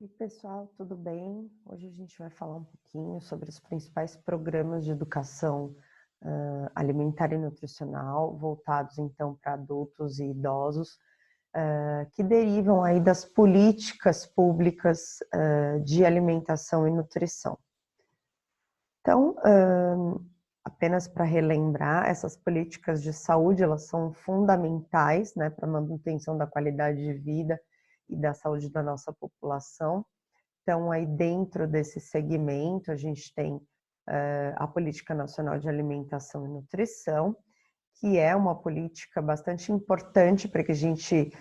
E pessoal, tudo bem? Hoje a gente vai falar um pouquinho sobre os principais programas de educação alimentar e nutricional, voltados então para adultos e idosos, que derivam aí das políticas públicas de alimentação e nutrição. Então, apenas para relembrar, essas políticas de saúde, elas são fundamentais, né, para a manutenção da qualidade de vida e da saúde da nossa população. Então, aí dentro desse segmento, a gente tem a Política Nacional de Alimentação e Nutrição, que é uma política bastante importante para que a gente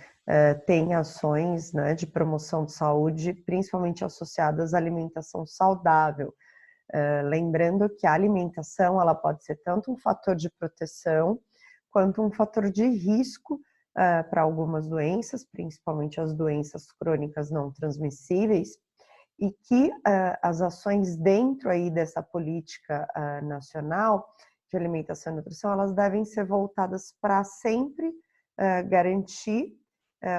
tenha ações, né, de promoção de saúde, principalmente associadas à alimentação saudável. Lembrando que a alimentação ela pode ser tanto um fator de proteção, quanto um fator de risco para algumas doenças, principalmente as doenças crônicas não transmissíveis, e que as ações dentro aí dessa política nacional de alimentação e nutrição, elas devem ser voltadas para sempre garantir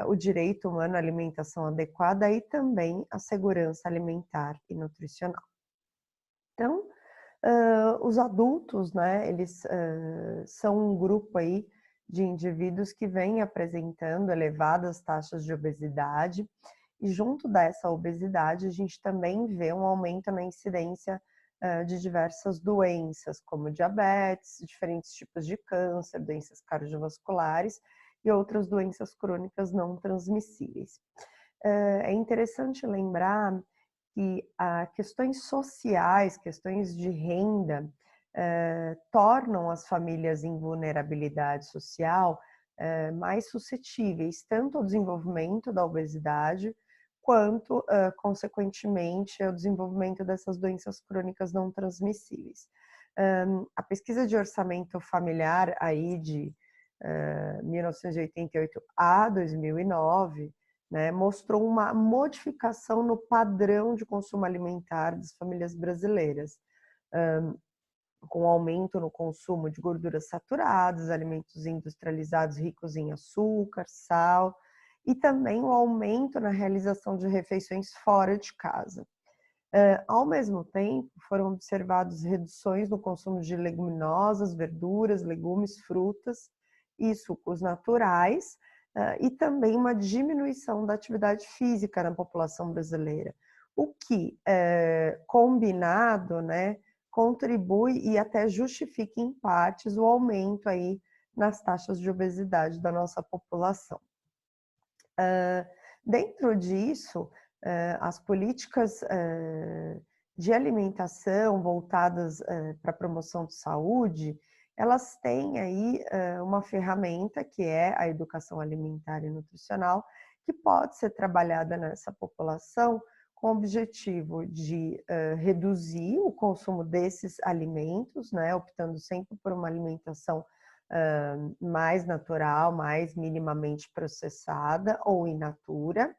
o direito humano à alimentação adequada e também a segurança alimentar e nutricional. Então, os adultos, né, eles são um grupo aí de indivíduos que vem apresentando elevadas taxas de obesidade, e junto dessa obesidade a gente também vê um aumento na incidência de diversas doenças, como diabetes, diferentes tipos de câncer, doenças cardiovasculares e outras doenças crônicas não transmissíveis. É interessante lembrar que questões sociais, questões de renda, tornam as famílias em vulnerabilidade social mais suscetíveis tanto ao desenvolvimento da obesidade, quanto, consequentemente, ao desenvolvimento dessas doenças crônicas não transmissíveis. A pesquisa de orçamento familiar aí de 1988 a 2009, né, mostrou uma modificação no padrão de consumo alimentar das famílias brasileiras, com aumento no consumo de gorduras saturadas, alimentos industrializados ricos em açúcar, sal, e também o aumento na realização de refeições fora de casa. Ao mesmo tempo, foram observadas reduções no consumo de leguminosas, verduras, legumes, frutas e sucos naturais, e também uma diminuição da atividade física na população brasileira, o que, combinado, né, contribui e até justifica em partes o aumento aí nas taxas de obesidade da nossa população. Dentro disso, as políticas de alimentação voltadas para a promoção de saúde, elas têm aí uma ferramenta que é a educação alimentar e nutricional, que pode ser trabalhada nessa população com o objetivo de reduzir o consumo desses alimentos, né, optando sempre por uma alimentação mais natural, mais minimamente processada ou in natura,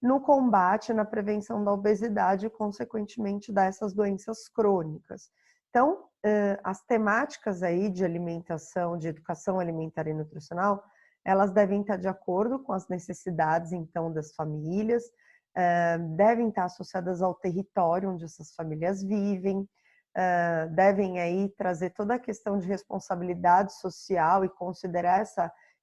no combate, na prevenção da obesidade e, consequentemente, dessas doenças crônicas. Então, as temáticas aí de alimentação, de educação alimentar e nutricional, elas devem estar de acordo com as necessidades, então, das famílias, devem estar associadas ao território onde essas famílias vivem, devem aí trazer toda a questão de responsabilidade social e considerar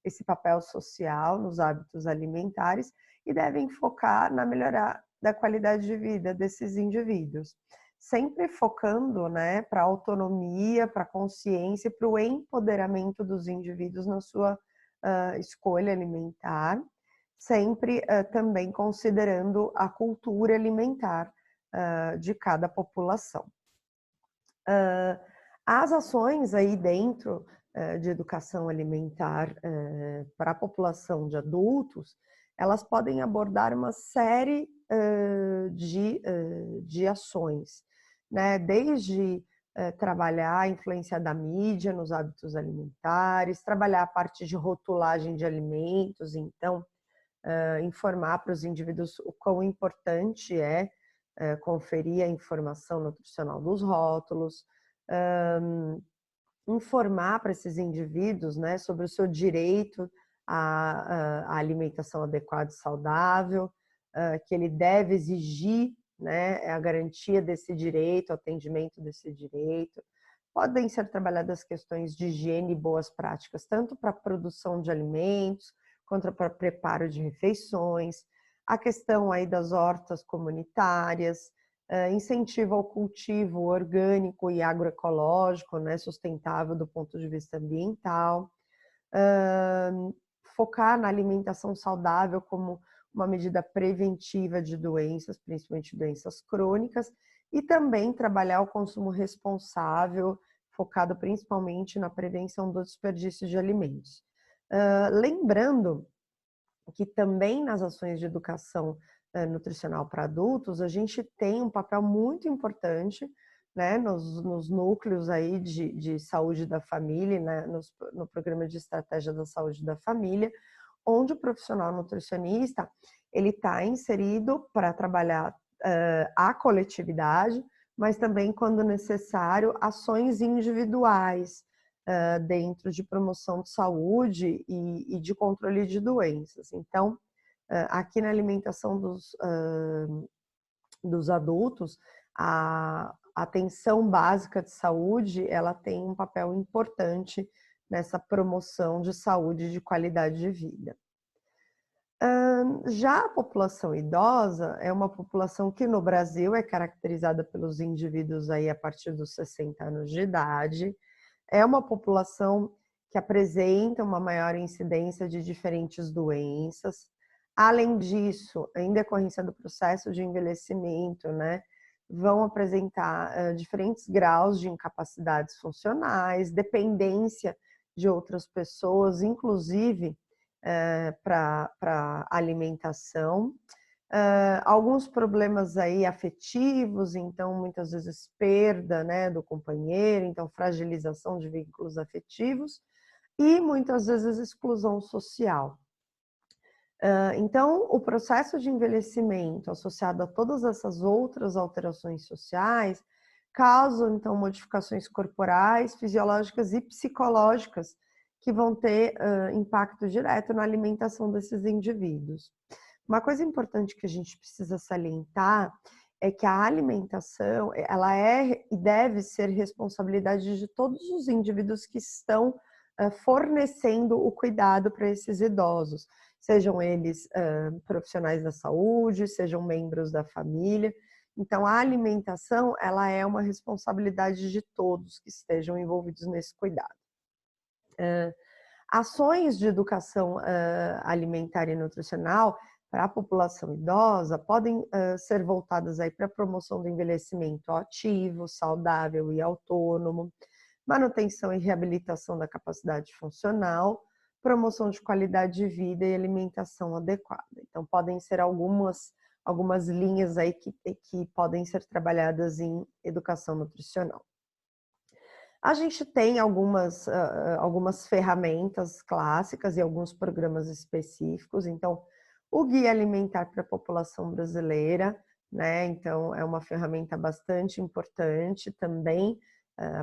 esse papel social nos hábitos alimentares, e devem focar na melhorar da qualidade de vida desses indivíduos, sempre focando, né, para a autonomia, para a consciência e para o empoderamento dos indivíduos na sua escolha alimentar, sempre também considerando a cultura alimentar de cada população. As ações aí dentro de educação alimentar para a população de adultos, elas podem abordar uma série de ações, né? Desde trabalhar a influência da mídia nos hábitos alimentares, trabalhar a parte de rotulagem de alimentos, então informar para os indivíduos o quão importante é conferir a informação nutricional dos rótulos, informar para esses indivíduos, né, sobre o seu direito à alimentação adequada e saudável, que ele deve exigir, né, a garantia desse direito, o atendimento desse direito. Podem ser trabalhadas questões de higiene e boas práticas, tanto para a produção de alimentos, quanto para preparo de refeições, a questão aí das hortas comunitárias, incentivo ao cultivo orgânico e agroecológico, né, sustentável do ponto de vista ambiental, focar na alimentação saudável como uma medida preventiva de doenças, principalmente doenças crônicas, e também trabalhar o consumo responsável, focado principalmente na prevenção do desperdício de alimentos. Lembrando que também nas ações de educação nutricional para adultos, a gente tem um papel muito importante, né, nos núcleos aí de saúde da família, né, no programa de estratégia da saúde da família, onde o profissional nutricionista ele está inserido para trabalhar a coletividade, mas também, quando necessário, ações individuais dentro de promoção de saúde e de controle de doenças. Então, aqui na alimentação dos adultos, a atenção básica de saúde, ela tem um papel importante nessa promoção de saúde e de qualidade de vida. Já a população idosa é uma população que no Brasil é caracterizada pelos indivíduos aí a partir dos 60 anos de idade. É uma população que apresenta uma maior incidência de diferentes doenças. Além disso, em decorrência do processo de envelhecimento, né, vão apresentar diferentes graus de incapacidades funcionais, dependência de outras pessoas, inclusive para alimentação. Alguns problemas aí afetivos, então muitas vezes perda, né, do companheiro, então fragilização de vínculos afetivos e muitas vezes exclusão social. Então, o processo de envelhecimento associado a todas essas outras alterações sociais causam, então, modificações corporais, fisiológicas e psicológicas que vão ter impacto direto na alimentação desses indivíduos. Uma coisa importante que a gente precisa salientar é que a alimentação, ela é e deve ser responsabilidade de todos os indivíduos que estão fornecendo o cuidado para esses idosos, sejam eles profissionais da saúde, sejam membros da família. Então, a alimentação, ela é uma responsabilidade de todos que estejam envolvidos nesse cuidado. Ações de educação alimentar e nutricional para a população idosa podem ser voltadas aí para a promoção do envelhecimento ativo, saudável e autônomo, manutenção e reabilitação da capacidade funcional, promoção de qualidade de vida e alimentação adequada. Então, podem ser algumas linhas aí que podem ser trabalhadas em educação nutricional. A gente tem algumas ferramentas clássicas e alguns programas específicos. Então, o Guia Alimentar para a População Brasileira, né? Então, é uma ferramenta bastante importante também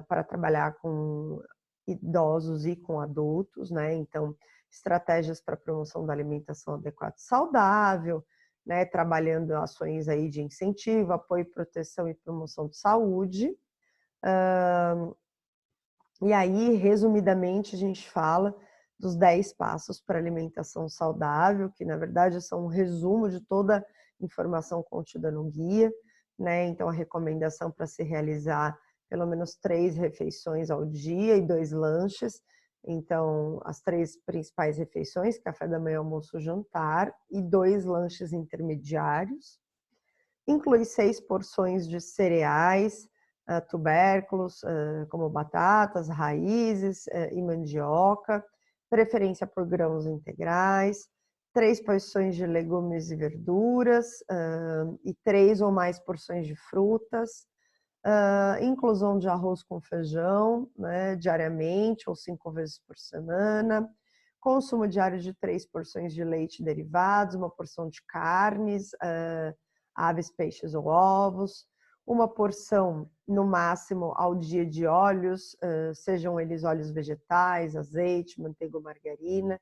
para trabalhar com idosos e com adultos, né? Então, estratégias para a promoção da alimentação adequada e saudável, né? Trabalhando ações aí de incentivo, apoio, proteção e promoção de saúde. E aí, resumidamente, a gente fala dos 10 passos para alimentação saudável, que na verdade são um resumo de toda a informação contida no guia, né? Então, a recomendação para se realizar pelo menos 3 refeições ao dia e 2 lanches. Então, as 3 principais refeições, café da manhã, almoço, jantar, e 2 lanches intermediários. Inclui 6 porções de cereais, tubérculos, como batatas, raízes e mandioca, preferência por grãos integrais, 3 porções de legumes e verduras, e 3 ou mais porções de frutas, inclusão de arroz com feijão, né, diariamente ou 5 vezes por semana, consumo diário de 3 porções de leite e derivados, 1 porção de carnes, aves, peixes ou ovos, 1 porção no máximo ao dia de óleos, sejam eles óleos vegetais, azeite, manteiga ou margarina.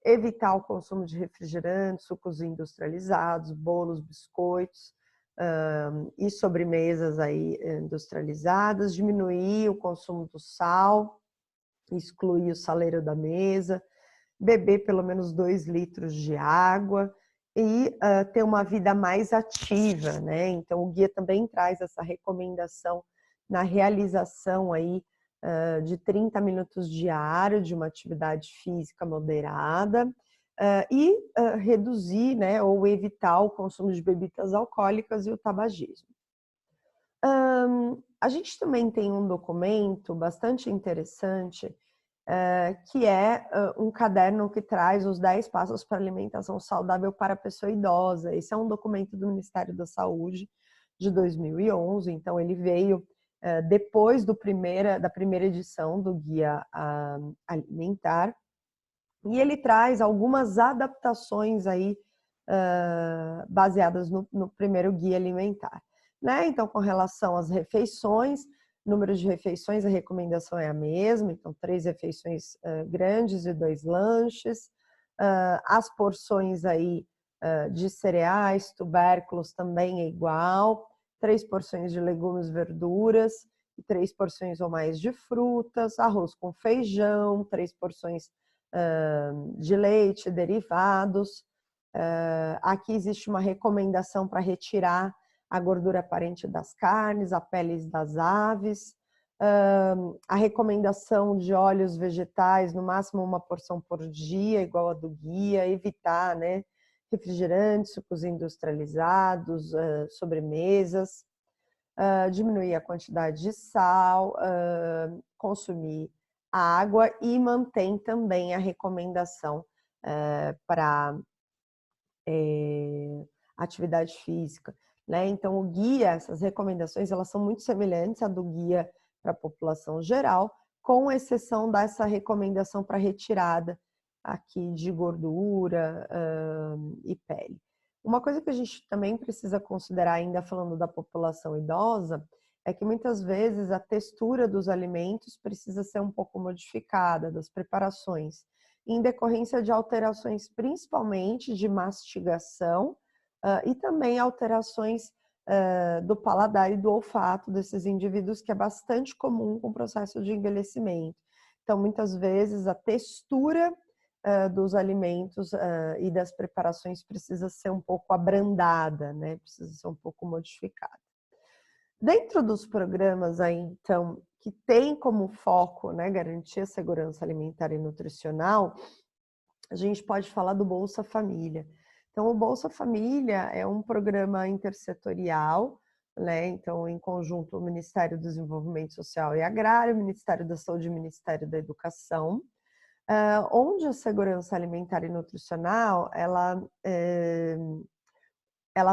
evitar o consumo de refrigerantes, sucos industrializados, bolos, biscoitos e sobremesas aí industrializadas, diminuir o consumo do sal, excluir o saleiro da mesa, beber pelo menos 2 litros de água e ter uma vida mais ativa, né? Então o guia também traz essa recomendação na realização aí de 30 minutos diário de uma atividade física moderada e reduzir, né, ou evitar o consumo de bebidas alcoólicas e o tabagismo. A gente também tem um documento bastante interessante que é um caderno que traz os 10 passos para alimentação saudável para a pessoa idosa. Esse é um documento do Ministério da Saúde de 2011, então ele veio depois da primeira edição do Guia Alimentar, e ele traz algumas adaptações aí baseadas no primeiro Guia Alimentar, né? Então, com relação às refeições, número de refeições, a recomendação é a mesma, então 3 refeições grandes e 2 lanches. As porções aí de cereais, tubérculos também é igual, 3 porções de legumes, verduras, 3 porções ou mais de frutas, arroz com feijão, 3 porções de leite, derivados. Aqui existe uma recomendação para retirar a gordura aparente das carnes, a peles das aves, a recomendação de óleos vegetais, no máximo 1 porção por dia, igual a do guia, evitar, né, refrigerantes, sucos industrializados, sobremesas, diminuir a quantidade de sal, consumir água e mantém também a recomendação para atividade física, né? Então, o guia, essas recomendações, elas são muito semelhantes à do guia para a população geral, com exceção dessa recomendação para retirada aqui de gordura e pele. Uma coisa que a gente também precisa considerar, ainda falando da população idosa, é que muitas vezes a textura dos alimentos precisa ser um pouco modificada, das preparações, em decorrência de alterações principalmente de mastigação e também alterações do paladar e do olfato desses indivíduos, que é bastante comum com o processo de envelhecimento. Então, muitas vezes, a textura dos alimentos e das preparações precisa ser um pouco abrandada, né? Precisa ser um pouco modificada. Dentro dos programas aí, então, que tem como foco, né, garantir a segurança alimentar e nutricional, a gente pode falar do Bolsa Família. Então, o Bolsa Família é um programa intersetorial, né? Então, em conjunto, o Ministério do Desenvolvimento Social e Agrário, o Ministério da Saúde e o Ministério da Educação, onde a segurança alimentar e nutricional, ela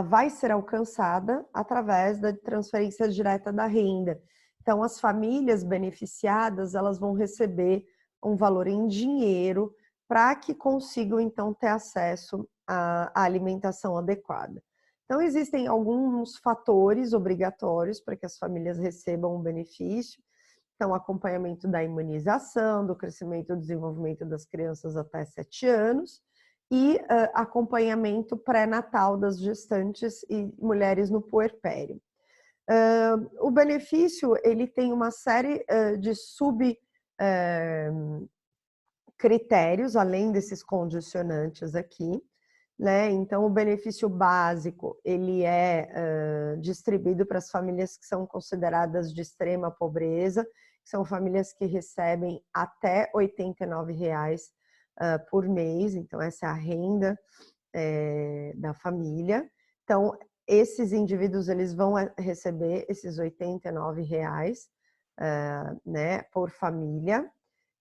vai ser alcançada através da transferência direta da renda. Então, as famílias beneficiadas, elas vão receber um valor em dinheiro para que consigam, então, ter acesso à alimentação adequada. Então, existem alguns fatores obrigatórios para que as famílias recebam o benefício. Então, acompanhamento da imunização, do crescimento e desenvolvimento das crianças até 7 anos, e acompanhamento pré-natal das gestantes e mulheres no puerpério. O benefício, ele tem uma série de subcritérios, além desses condicionantes aqui, né? Então, o benefício básico, ele é distribuído para as famílias que são consideradas de extrema pobreza, que são famílias que recebem até R$ 89,00 por mês, então essa é a renda da família. Então, esses indivíduos, eles vão receber esses R$ 89,00 né, por família,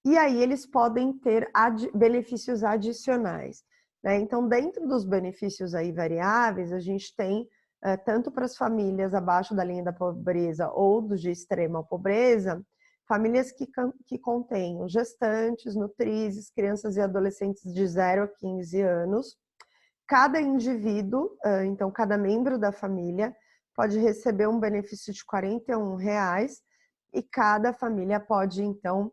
e aí eles podem ter benefícios adicionais, né? Então, dentro dos benefícios aí variáveis, a gente tem tanto para as famílias abaixo da linha da pobreza ou de extrema pobreza, famílias que contêm gestantes, nutrizes, crianças e adolescentes de 0 a 15 anos. Cada indivíduo, então cada membro da família, pode receber um benefício de R$ 41,00 e cada família pode, então,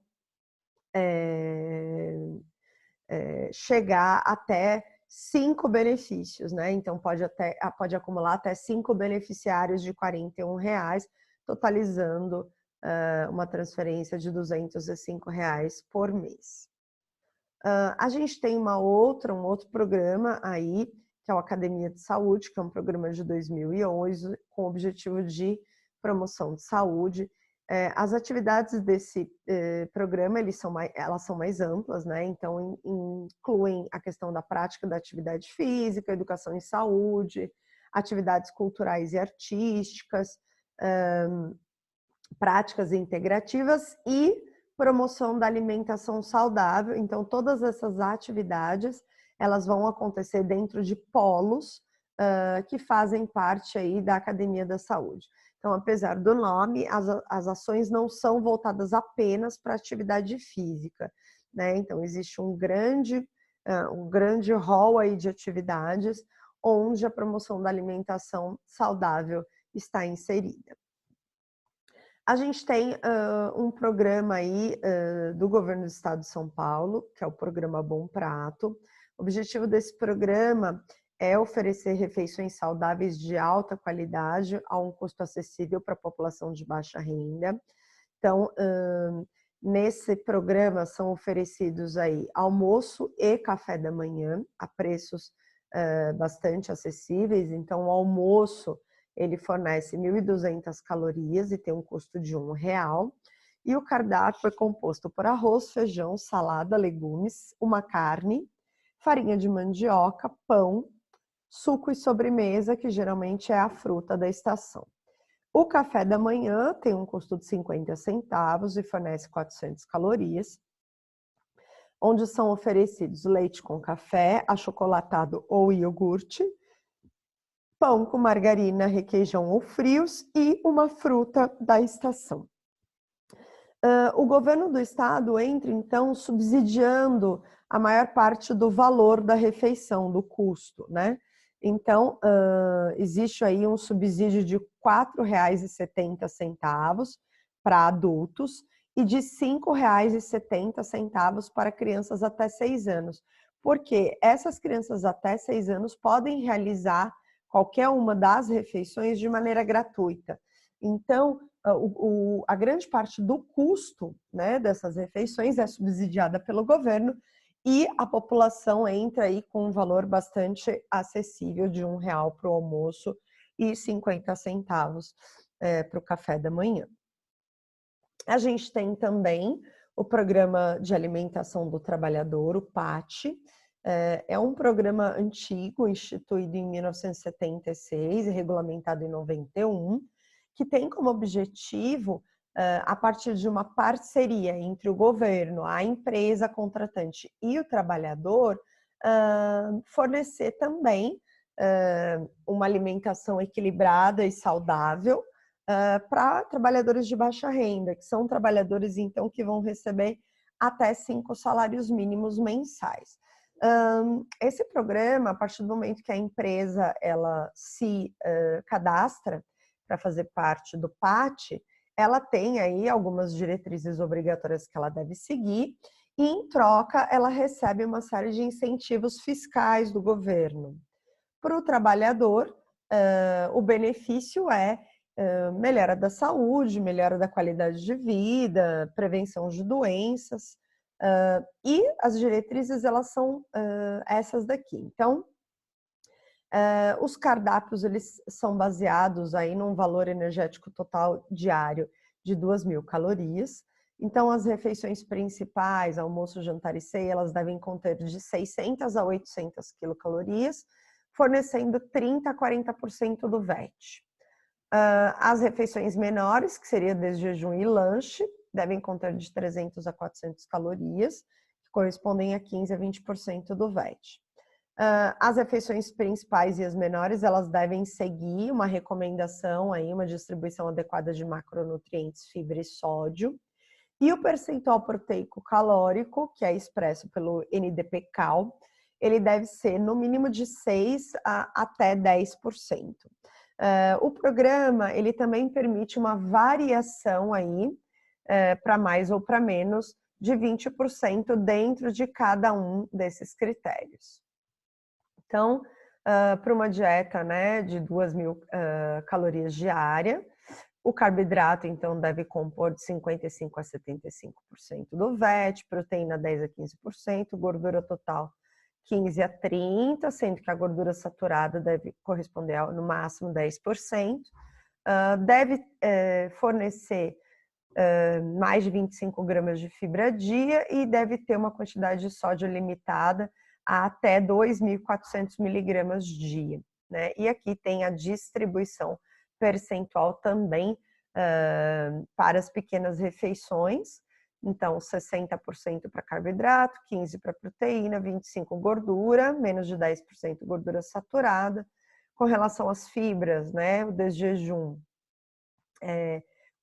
chegar até 5 benefícios, né? Então pode acumular até 5 beneficiários de R$ 41, totalizando uma transferência de R$ 205 por mês. A gente tem um outro programa aí, que é o Academia de Saúde, que é um programa de 2011, com o objetivo de promoção de saúde. As atividades desse programa, elas são mais amplas, né? Então, incluem a questão da prática da atividade física, educação em saúde, atividades culturais e artísticas, práticas integrativas e promoção da alimentação saudável. Então, todas essas atividades, elas vão acontecer dentro de polos que fazem parte aí da Academia da Saúde. Então, apesar do nome, as ações não são voltadas apenas para atividade física, né? Então, existe um grande rol aí de atividades onde a promoção da alimentação saudável está inserida. A gente tem um programa aí do governo do estado de São Paulo, que é o programa Bom Prato. O objetivo desse programa é oferecer refeições saudáveis de alta qualidade a um custo acessível para a população de baixa renda. Então, nesse programa são oferecidos aí almoço e café da manhã a preços bastante acessíveis. Então, o almoço ele fornece 1.200 calorias e tem um custo de R$ 1. E o cardápio é composto por arroz, feijão, salada, legumes, uma carne, farinha de mandioca, pão, suco e sobremesa, que geralmente é a fruta da estação. O café da manhã tem um custo de 50 centavos e fornece 400 calorias, onde são oferecidos leite com café, achocolatado ou iogurte, pão com margarina, requeijão ou frios e uma fruta da estação. O governo do estado entra, então, subsidiando a maior parte do valor da refeição, do custo, né? Então, existe aí um subsídio de R$ 4,70 para adultos e de R$ 5,70 para crianças até 6 anos, porque essas crianças até 6 anos podem realizar qualquer uma das refeições de maneira gratuita. Então, a grande parte do custo, né, dessas refeições é subsidiada pelo governo e a população entra aí com um valor bastante acessível de R$ 1 para o almoço e 50 centavos para o café da manhã. A gente tem também o Programa de Alimentação do Trabalhador, o PAT. É um programa antigo, instituído em 1976 e regulamentado em 91, que tem como objetivo, a partir de uma parceria entre o governo, a empresa contratante e o trabalhador, fornecer também uma alimentação equilibrada e saudável para trabalhadores de baixa renda, que são trabalhadores, então, que vão receber até 5 salários mínimos mensais. Esse programa, a partir do momento que a empresa ela se cadastra para fazer parte do PAT, ela tem aí algumas diretrizes obrigatórias que ela deve seguir e, em troca, ela recebe uma série de incentivos fiscais do governo. Para o trabalhador, o benefício é melhora da saúde, melhora da qualidade de vida, prevenção de doenças, e as diretrizes, elas são essas daqui. Então, os cardápios, eles são baseados aí num valor energético total diário de 2.000 calorias. Então, as refeições principais, almoço, jantar e ceia, elas devem conter de 600 a 800 quilocalorias, fornecendo 30% a 40% do VET. As refeições menores, que seria desde jejum e lanche, devem conter de 300 a 400 calorias, que correspondem a 15% a 20% do VET. As refeições principais e as menores, elas devem seguir uma recomendação, aí, uma distribuição adequada de macronutrientes, fibra e sódio. E o percentual proteico calórico, que é expresso pelo NDP-Cal, ele deve ser no mínimo de 6% até 10%. O programa, ele também permite uma variação aí, para mais ou para menos, de 20% dentro de cada um desses critérios. Então, para uma dieta, né, de 2.000 calorias diária, o carboidrato, então, deve compor de 55% a 75% do VET, proteína 10% a 15%, gordura total 15% a 30%, sendo que a gordura saturada deve corresponder a, no máximo, 10%. Deve fornecer mais de 25 gramas de fibra dia e deve ter uma quantidade de sódio limitada a até 2.400 miligramas dia, né? E aqui tem a distribuição percentual também para as pequenas refeições. Então, 60% para carboidrato, 15% para proteína, 25% gordura, menos de 10% gordura saturada. Com relação às fibras, né, o desjejum,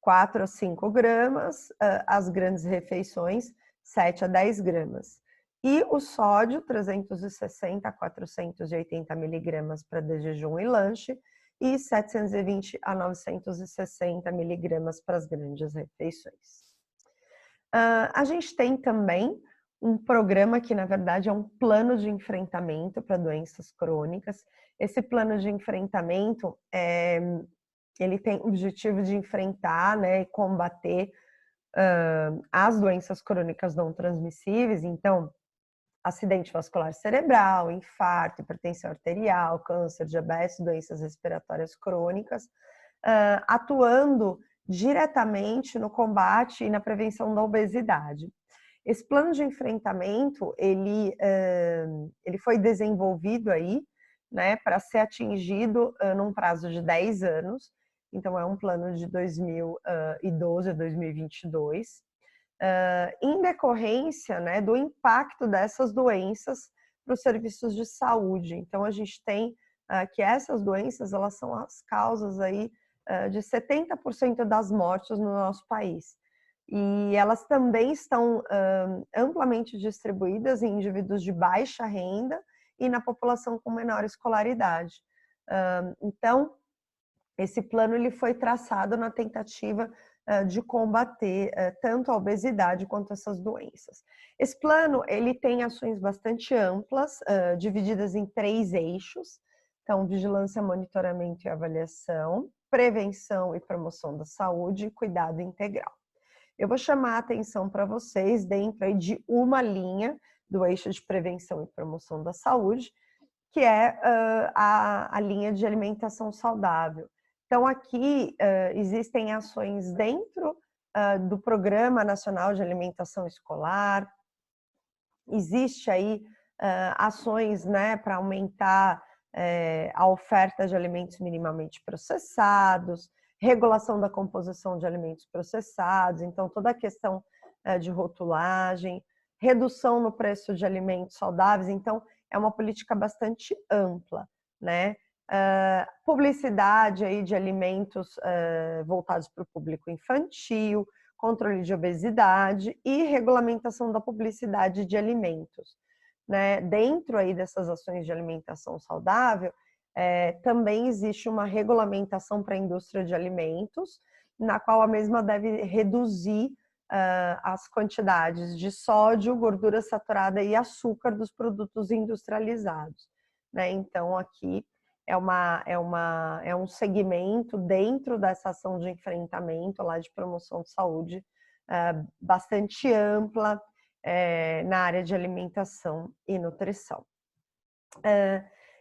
4 a 5 gramas, as grandes refeições, 7 a 10 gramas. E o sódio, 360 a 480 miligramas para desjejum e lanche, e 720 a 960 miligramas para as grandes refeições. A gente tem também um programa que, na verdade, é um plano de enfrentamento para doenças crônicas. Esse plano de enfrentamento, ele tem o objetivo de enfrentar, né, e combater as doenças crônicas não transmissíveis. Então, acidente vascular cerebral, infarto, hipertensão arterial, câncer, diabetes, doenças respiratórias crônicas, atuando diretamente no combate e na prevenção da obesidade. Esse plano de enfrentamento, ele foi desenvolvido aí, né, para ser atingido num prazo de 10 anos. Então, é um plano de 2012 a 2022. Em decorrência, né, do impacto dessas doenças para os serviços de saúde. Então, a gente tem que essas doenças, elas são as causas aí de 70% das mortes no nosso país. E elas também estão amplamente distribuídas em indivíduos de baixa renda e na população com menor escolaridade. Então, esse plano ele foi traçado na tentativa de combater tanto a obesidade quanto essas doenças. Esse plano ele tem ações bastante amplas, divididas em 3 eixos. Então, vigilância, monitoramento e avaliação, prevenção e promoção da saúde e cuidado integral. Eu vou chamar a atenção para vocês dentro aí de uma linha do eixo de prevenção e promoção da saúde, que é a linha de alimentação saudável. Então, aqui existem ações dentro do Programa Nacional de Alimentação Escolar, existe aí ações, né, para aumentar a oferta de alimentos minimamente processados, regulação da composição de alimentos processados, então toda a questão de rotulagem, redução no preço de alimentos saudáveis, então é uma política bastante ampla, né? Publicidade aí de alimentos voltados para o público infantil, controle de obesidade e regulamentação da publicidade de alimentos, né? Dentro aí dessas ações de alimentação saudável, também existe uma regulamentação para a indústria de alimentos, na qual a mesma deve reduzir as quantidades de sódio, gordura saturada e açúcar dos produtos industrializados, né? Então, aqui é um segmento dentro dessa ação de enfrentamento lá de promoção de saúde bastante ampla na área de alimentação e nutrição.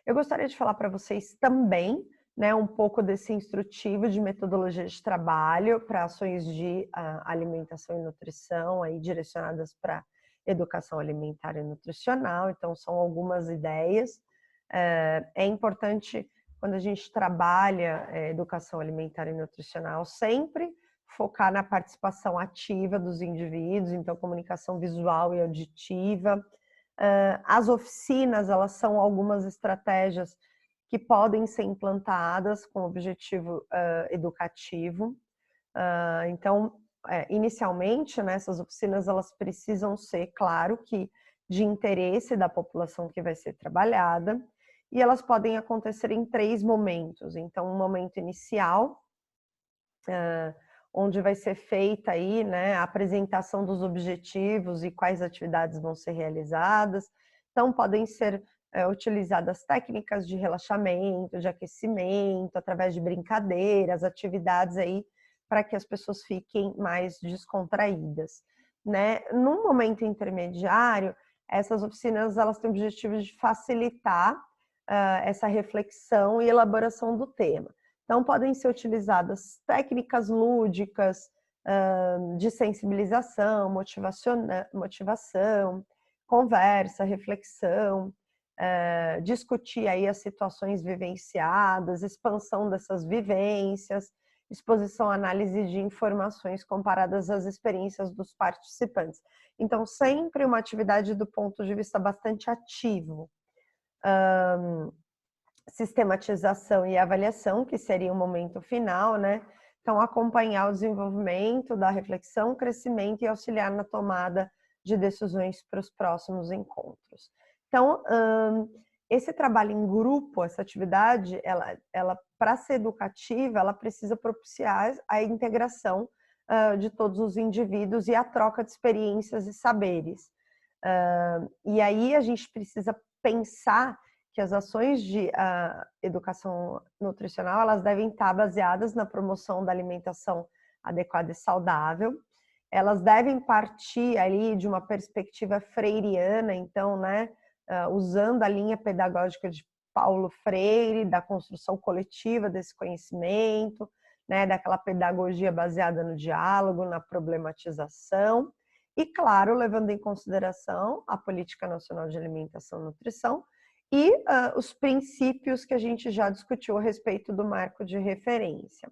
Eu gostaria de falar para vocês também, né, um pouco desse instrutivo de metodologia de trabalho para ações de alimentação e nutrição aí direcionadas para educação alimentar e nutricional. Então, são algumas ideias. É importante, quando a gente trabalha educação alimentar e nutricional, sempre focar na participação ativa dos indivíduos, então comunicação visual e auditiva. As oficinas, elas são algumas estratégias que podem ser implantadas com objetivo educativo. Então, inicialmente, né, essas oficinas, elas precisam ser, claro, que de interesse da população que vai ser trabalhada, e elas podem acontecer em 3 momentos. Então, um momento inicial, onde vai ser feita aí, né, a apresentação dos objetivos e quais atividades vão ser realizadas. Então, podem ser utilizadas técnicas de relaxamento, de aquecimento, através de brincadeiras, atividades aí para que as pessoas fiquem mais descontraídas, né? Num momento intermediário, essas oficinas elas têm o objetivo de facilitar essa reflexão e elaboração do tema. Então, podem ser utilizadas técnicas lúdicas, de sensibilização, motivação, conversa, reflexão, discutir aí as situações vivenciadas, expansão dessas vivências, exposição, análise de informações comparadas às experiências dos participantes. Então, sempre uma atividade do ponto de vista bastante ativo. Sistematização e avaliação, que seria o momento final, né? Então, acompanhar o desenvolvimento da reflexão, crescimento e auxiliar na tomada de decisões para os próximos encontros. Então, esse trabalho em grupo, essa atividade, ela para ser educativa, ela precisa propiciar a integração de todos os indivíduos e a troca de experiências e saberes. E aí a gente precisa pensar que as ações de educação nutricional, elas devem estar baseadas na promoção da alimentação adequada e saudável. Elas devem partir ali de uma perspectiva freiriana, então, né, usando a linha pedagógica de Paulo Freire, da construção coletiva desse conhecimento, né, daquela pedagogia baseada no diálogo, na problematização, e, claro, levando em consideração a Política Nacional de Alimentação e Nutrição, e os princípios que a gente já discutiu a respeito do marco de referência.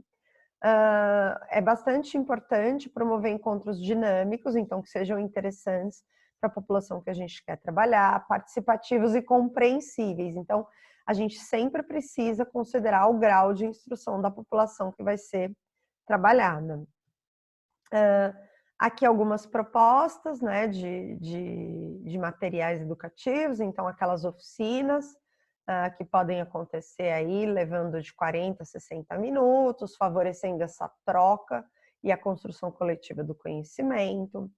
É bastante importante promover encontros dinâmicos, então que sejam interessantes para a população que a gente quer trabalhar, participativos e compreensíveis. Então, a gente sempre precisa considerar o grau de instrução da população que vai ser trabalhada. Aqui algumas propostas, né, de materiais educativos, então aquelas oficinas que podem acontecer aí, levando de 40 a 60 minutos, favorecendo essa troca e a construção coletiva do conhecimento.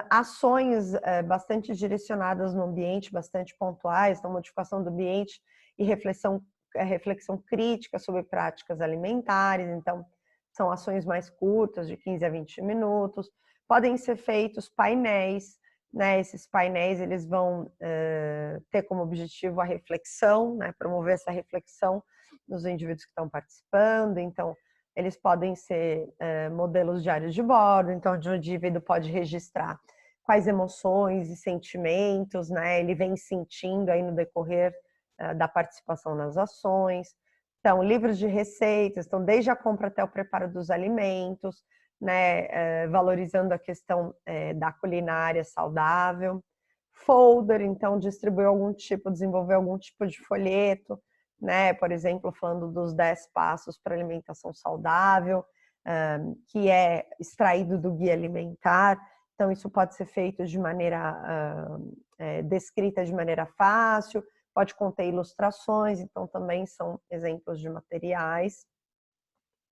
Ações bastante direcionadas no ambiente, bastante pontuais, então modificação do ambiente e reflexão crítica sobre práticas alimentares, então são ações mais curtas, de 15 a 20 minutos. Podem ser feitos painéis, né? Esses painéis eles vão ter como objetivo a reflexão, né? Promover essa reflexão nos indivíduos que estão participando. Então, eles podem ser modelos diários de bordo, então onde o indivíduo pode registrar quais emoções e sentimentos, né? Ele vem sentindo aí no decorrer da participação nas ações. Então, livros de receitas, então desde a compra até o preparo dos alimentos, né, valorizando a questão da culinária saudável. Folder, então distribuir algum tipo, desenvolver algum tipo de folheto, né, por exemplo, falando dos 10 passos para alimentação saudável, que é extraído do guia alimentar. Então, isso pode ser feito de maneira descrita de maneira fácil, pode conter ilustrações, então também são exemplos de materiais.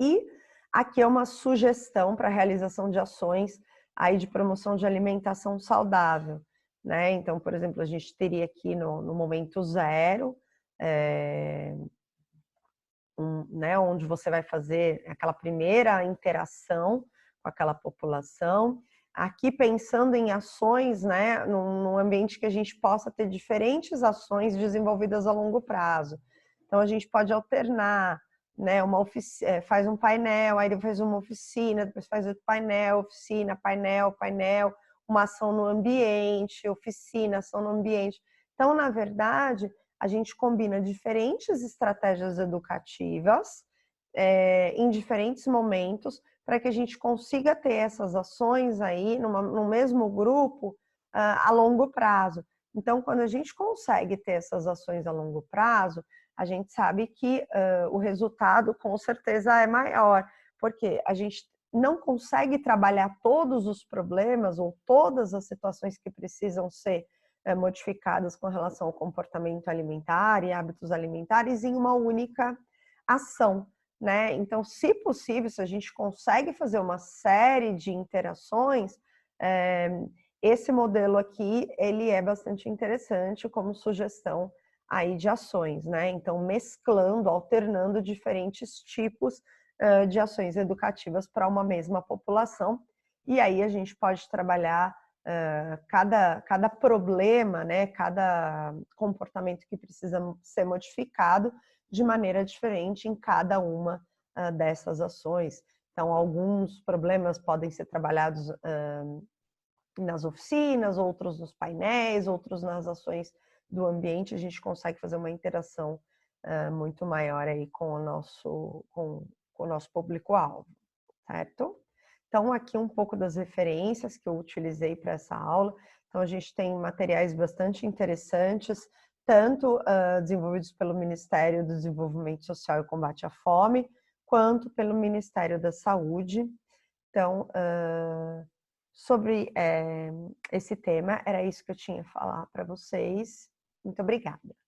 E aqui é uma sugestão para a realização de ações aí de promoção de alimentação saudável, né? Então, por exemplo, a gente teria aqui no momento zero, né, onde você vai fazer aquela primeira interação com aquela população. Aqui pensando em ações, né, num ambiente que a gente possa ter diferentes ações desenvolvidas a longo prazo. Então a gente pode alternar, né, faz um painel, aí depois faz uma oficina, depois faz outro painel, oficina, painel, uma ação no ambiente, oficina, ação no ambiente. Então, na verdade, a gente combina diferentes estratégias educativas em diferentes momentos para que a gente consiga ter essas ações aí no mesmo grupo a longo prazo. Então, quando a gente consegue ter essas ações a longo prazo, a gente sabe que o resultado com certeza é maior, porque a gente não consegue trabalhar todos os problemas ou todas as situações que precisam ser modificadas com relação ao comportamento alimentar e hábitos alimentares em uma única ação. né? Então, se possível, se a gente consegue fazer uma série de interações, esse modelo aqui, ele é bastante interessante como sugestão aí de ações, né? Então, mesclando, alternando diferentes tipos de ações educativas para uma mesma população. E aí a gente pode trabalhar cada problema, né? Cada comportamento que precisa ser modificado de maneira diferente em cada uma dessas ações. Então, alguns problemas podem ser trabalhados nas oficinas, outros nos painéis, outros nas ações do ambiente. A gente consegue fazer uma interação muito maior aí com o nosso público-alvo, certo? Então, aqui um pouco das referências que eu utilizei para essa aula. Então, a gente tem materiais bastante interessantes, tanto desenvolvidos pelo Ministério do Desenvolvimento Social e Combate à Fome, quanto pelo Ministério da Saúde. Então, sobre esse tema, era isso que eu tinha a falar para vocês. Muito obrigada.